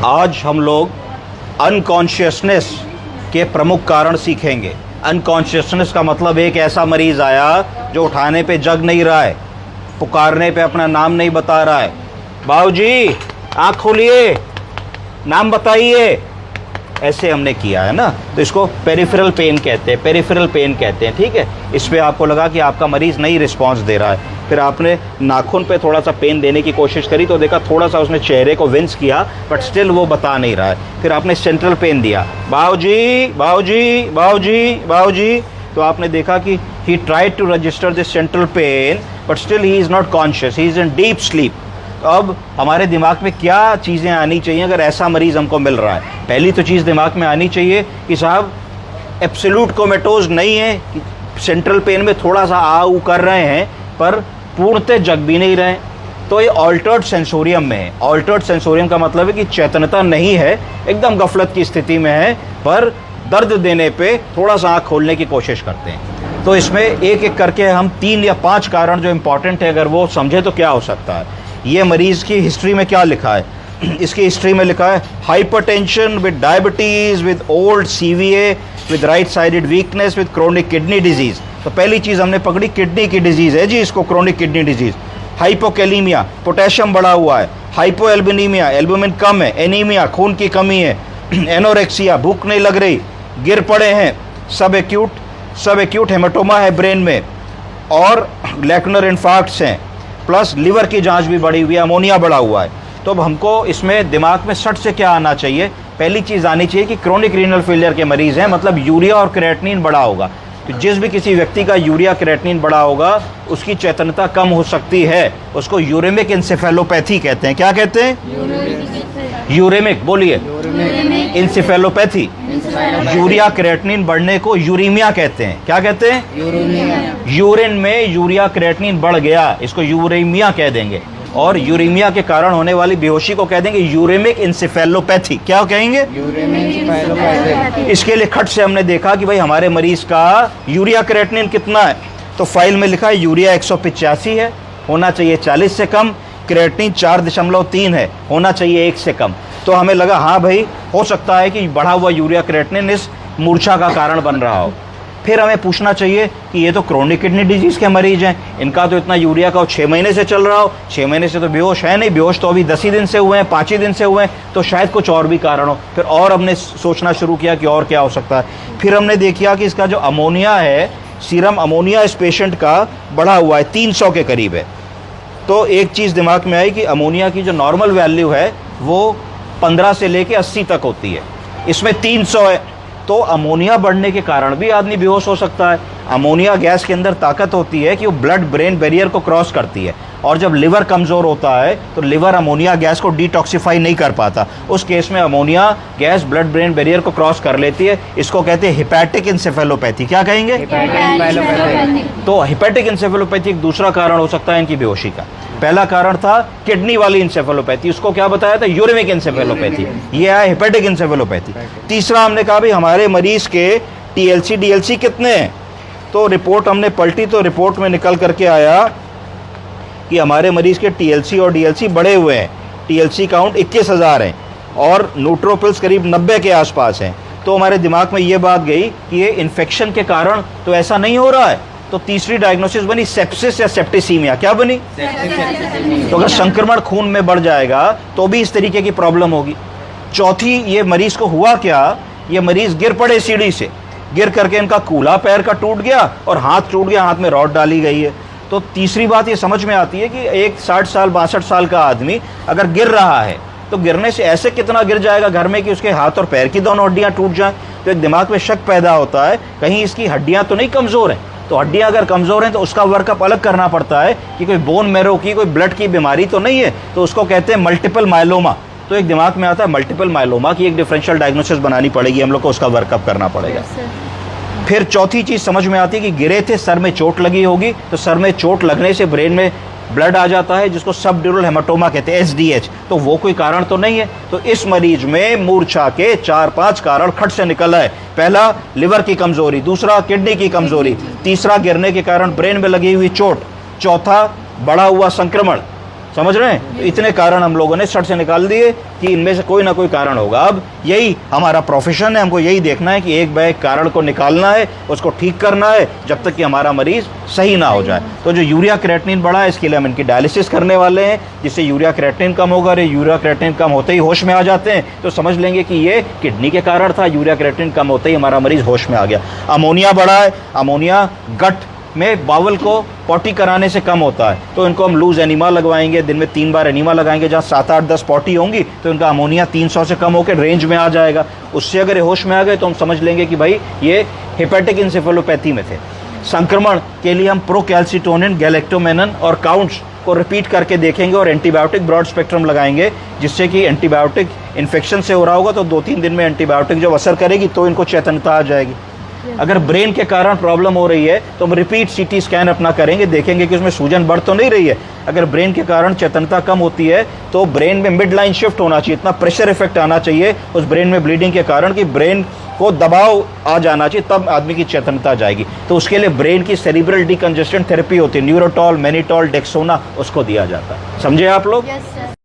आज हम लोग अनकॉन्शियसनेस के प्रमुख कारण सीखेंगे। अनकॉन्शियसनेस का मतलब एक ऐसा मरीज़ आया जो उठाने पे जग नहीं रहा है, पुकारने पे अपना नाम नहीं बता रहा है। बाबूजी आँख खोलिए, नाम बताइए, ऐसे हमने किया है ना, तो इसको पेरिफेरल पेन कहते हैं, पेरिफेरल पेन कहते हैं। ठीक है, इस पे आपको लगा कि आपका मरीज़ नहीं रिस्पॉन्स दे रहा है, फिर आपने नाखून पे थोड़ा सा पेन देने की कोशिश करी तो देखा थोड़ा सा उसने चेहरे को विंस किया, बट स्टिल वो बता नहीं रहा है। फिर आपने सेंट्रल पेन दिया, बाबूजी बाबूजी बाबूजी बाबूजी, तो आपने देखा कि he tried to register this central pain but still he is not conscious, he is in deep sleep. तो अब हमारे दिमाग में क्या चीज़ें आनी चाहिए अगर ऐसा मरीज़ हमको मिल रहा है? पहली तो चीज़ दिमाग में आनी चाहिए कि साहब एब्सोल्यूट कोमेटोज नहीं है, कि सेंट्रल पेन में थोड़ा सा आ ऊ कर रहे हैं पर पूर्णतः जग भी नहीं रहे, तो ये ऑल्टर्ड सेंसोरियम में है। ऑल्टर्ड सेंसोरियम का मतलब है कि चेतनता नहीं है, एकदम गफलत की स्थिति में है, पर दर्द देने पे थोड़ा सा आँख खोलने की कोशिश करते हैं। तो इसमें एक एक करके हम 3 या 5 कारण जो इम्पॉर्टेंट है अगर वो समझे तो क्या हो सकता है। ये मरीज़ की हिस्ट्री में क्या लिखा है? इसकी हिस्ट्री में लिखा है hypertension with diabetes with old CVA with right sided weakness with chronic kidney disease. तो पहली चीज़ हमने पकड़ी, किडनी की डिजीज़ है जी इसको, chronic kidney disease. Hypokalaemia, potassium बढ़ा हुआ है। हाइपोएल्बुमिनिया, एल्बुमिन कम है। एनीमिया, खून की कमी है। एनोरेक्सिया, भूख नहीं लग रही, गिर पड़े हैं। सब एक्यूट हेमाटोमा है ब्रेन में, और लैक्यूनर इन्फार्क्ट्स हैं, प्लस लिवर की जांच भी बढ़ी हुई है, अमोनिया बढ़ा हुआ है। तो अब हमको इसमें दिमाग में सट से क्या आना चाहिए? पहली चीज़ आनी चाहिए कि क्रोनिक रीनल फेलियर के मरीज़ हैं, मतलब यूरिया और क्रेटिनिन बढ़ा होगा। तो जिस भी किसी व्यक्ति का यूरिया क्रेटिनिन बढ़ा होगा उसकी चेतनता कम हो सकती है, उसको यूरेमिक इंसेफेलोपैथी कहते हैं। क्या कहते हैं? यूरेमिक, बोलिए। इंसेफेलोपैथी। यूरिया क्रेटिनिन बढ़ने को यूरीमिया कहते हैं। क्या कहते हैं? यूरिन में यूरिया क्रेटिनिन बढ़ गया, इसको यूरेमिया कह देंगे। और यूरेमिया के कारण होने वाली बेहोशी को कह देंगे यूरेमिक इंसेफेलोपैथी। क्या कहेंगे? इसके लिए खट से हमने देखा कि भाई हमारे मरीज का यूरिया क्रेटिनिन कितना है, तो फाइल में लिखा है यूरिया 185 है, होना चाहिए 40 से कम। क्रेटिनिन 4.3 है, होना चाहिए 1 से कम। तो हमें लगा हाँ भाई हो सकता है कि बढ़ा हुआ यूरिया क्रेटिनिन इस मूर्छा का कारण बन रहा हो। फिर हमें पूछना चाहिए कि ये तो क्रोनिक किडनी डिजीज़ के मरीज हैं, इनका तो इतना यूरिया का 6 महीने से चल रहा हो, 6 महीने से तो बेहोश है नहीं, बेहोश तो अभी 10 ही दिन से हुए हैं, 5 ही दिन से हुए हैं, तो शायद कुछ और भी कारण हो। फिर और हमने सोचना शुरू किया कि और क्या हो सकता है। फिर हमने देखा कि इसका जो अमोनिया है, सीरम अमोनिया इस पेशेंट का बढ़ा हुआ है, 300 के करीब है। तो एक चीज़ दिमाग में आई कि अमोनिया की जो नॉर्मल वैल्यू है वो 15 से लेके 80 तक होती है, इसमें 300 है, तो अमोनिया बढ़ने के कारण भी आदमी बेहोश हो सकता है। अमोनिया गैस के अंदर ताकत होती है कि वो ब्लड ब्रेन बैरियर को क्रॉस करती है, और जब लिवर कमज़ोर होता है तो लिवर अमोनिया गैस को डिटॉक्सिफाई नहीं कर पाता। उस केस में ammonia gas blood brain barrier को क्रॉस कर लेती है, इसको कहते हैं हिपैटिक इंसेफेलोपैथी। क्या कहेंगे? तो हिपैटिक इंसेफेलोपैथी एक दूसरा कारण हो सकता है इनकी बेहोशी का। पहला कारण था किडनी वाली इंसेफेलोपैथी, उसको क्या बताया था? Uremic encephalopathy. ये है हिपैटिक इंसेफेलोपैथी। तीसरा हमने कहा भाई हमारे मरीज के TLC DLC कितने हैं, तो रिपोर्ट हमने पलटी तो रिपोर्ट में निकल करके आया कि हमारे मरीज के TLC और DLC बढ़े हुए हैं। TLC काउंट 21,000 है और न्यूट्रोफिल्स करीब 90 के आसपास हैं। तो हमारे दिमाग में ये बात गई कि ये इन्फेक्शन के कारण तो ऐसा नहीं हो रहा है। तो तीसरी डायग्नोसिस बनी सेप्सिस या सेप्टिसीमिया। क्या बनी? तो अगर संक्रमण खून में बढ़ जाएगा तो भी इस तरीके की प्रॉब्लम होगी। चौथी, ये मरीज को हुआ क्या, ये मरीज गिर पड़े सीढ़ी से, गिर करके इनका कूल्हा पैर का टूट गया और हाथ टूट गया, हाथ में रॉड डाली गई है। तो तीसरी बात ये समझ में आती है कि एक 60 साल 62 साल का आदमी अगर गिर रहा है तो गिरने से ऐसे कितना गिर जाएगा घर में कि उसके हाथ और पैर की दोनों हड्डियां टूट जाएं। तो एक दिमाग में शक पैदा होता है कहीं इसकी हड्डियां तो नहीं कमज़ोर हैं। तो हड्डियां अगर कमज़ोर हैं तो उसका वर्कअप अलग करना पड़ता है कि कोई बोन मैरो की, कोई ब्लड की बीमारी तो नहीं है, तो उसको कहते हैं मल्टीपल मायलोमा। तो एक दिमाग में आता है मल्टीपल मायलोमा की एक डिफरेंशियल डायग्नोसिस बनानी पड़ेगी हम लोग को, उसका वर्कअप करना पड़ेगा। फिर चौथी चीज़ समझ में आती है कि गिरे थे, सर में चोट लगी होगी, तो सर में चोट लगने से ब्रेन में ब्लड आ जाता है जिसको सबड्यूरल हेमाटोमा कहते हैं, SDH। तो वो कोई कारण तो नहीं है। तो इस मरीज में मूर्छा के 4-5 कारण खट से निकल आए। पहला लिवर की कमजोरी, दूसरा किडनी की कमजोरी, तीसरा गिरने के कारण ब्रेन में लगी हुई चोट, चौथा बढ़ा हुआ संक्रमण, समझ रहे हैं? तो इतने कारण हम लोगों ने सट से निकाल दिए कि इनमें से कोई ना कोई कारण होगा। अब यही हमारा प्रोफेशन है, हमको यही देखना है कि एक बार एक कारण को निकालना है, उसको ठीक करना है जब तक कि हमारा मरीज सही ना हो जाए। तो जो यूरिया क्रिएटिनिन बढ़ा है, इसके लिए हम इनकी डायलिसिस करने वाले हैं, जिससे यूरिया क्रिएटिनिन कम होगा। और यूरिया क्रिएटिनिन कम होते ही होश में आ जाते हैं तो समझ लेंगे कि ये किडनी के कारण था। यूरिया क्रिएटिनिन कम होते ही हमारा मरीज होश में आ गया। अमोनिया बढ़ा है, अमोनिया गट में बावल को पॉटी कराने से कम होता है, तो इनको हम लूज एनीमा लगवाएंगे, दिन में 3 बार एनीमा लगाएंगे। जहाँ 7, 8, 10 पॉटी होंगी तो इनका अमोनिया 300 से कम होकर रेंज में आ जाएगा। उससे अगर ये होश में आ गए तो हम समझ लेंगे कि भाई ये हेपेटिक इंसेफेलोपैथी में थे। संक्रमण के लिए हम प्रोकैल्सिटोनिन, गैलेक्टोमेनन और काउंट्स को रिपीट करके देखेंगे और एंटीबायोटिक ब्रॉड स्पेक्ट्रम लगाएंगे, जिससे कि एंटीबायोटिक इन्फेक्शन से हो रहा होगा तो 2-3 दिन में एंटीबायोटिक जब असर करेगी तो इनको चेतनता आ जाएगी। अगर ब्रेन के कारण प्रॉब्लम हो रही है तो हम रिपीट सीटी स्कैन अपना करेंगे, देखेंगे कि उसमें सूजन बढ़ तो नहीं रही है। अगर ब्रेन के कारण चेतनता कम होती है तो ब्रेन में मिड लाइन शिफ्ट होना चाहिए, इतना प्रेशर इफेक्ट आना चाहिए उस ब्रेन में ब्लीडिंग के कारण कि ब्रेन को दबाव आ जाना चाहिए, तब आदमी की चेतनता जाएगी। तो उसके लिए ब्रेन की सेरिब्रल डिकंजेस्टेंट थेरेपी होती है, न्यूरोटॉल, मैनिटॉल, डेक्सोना, उसको दिया जाता है। समझे आप लोग? Yes sir.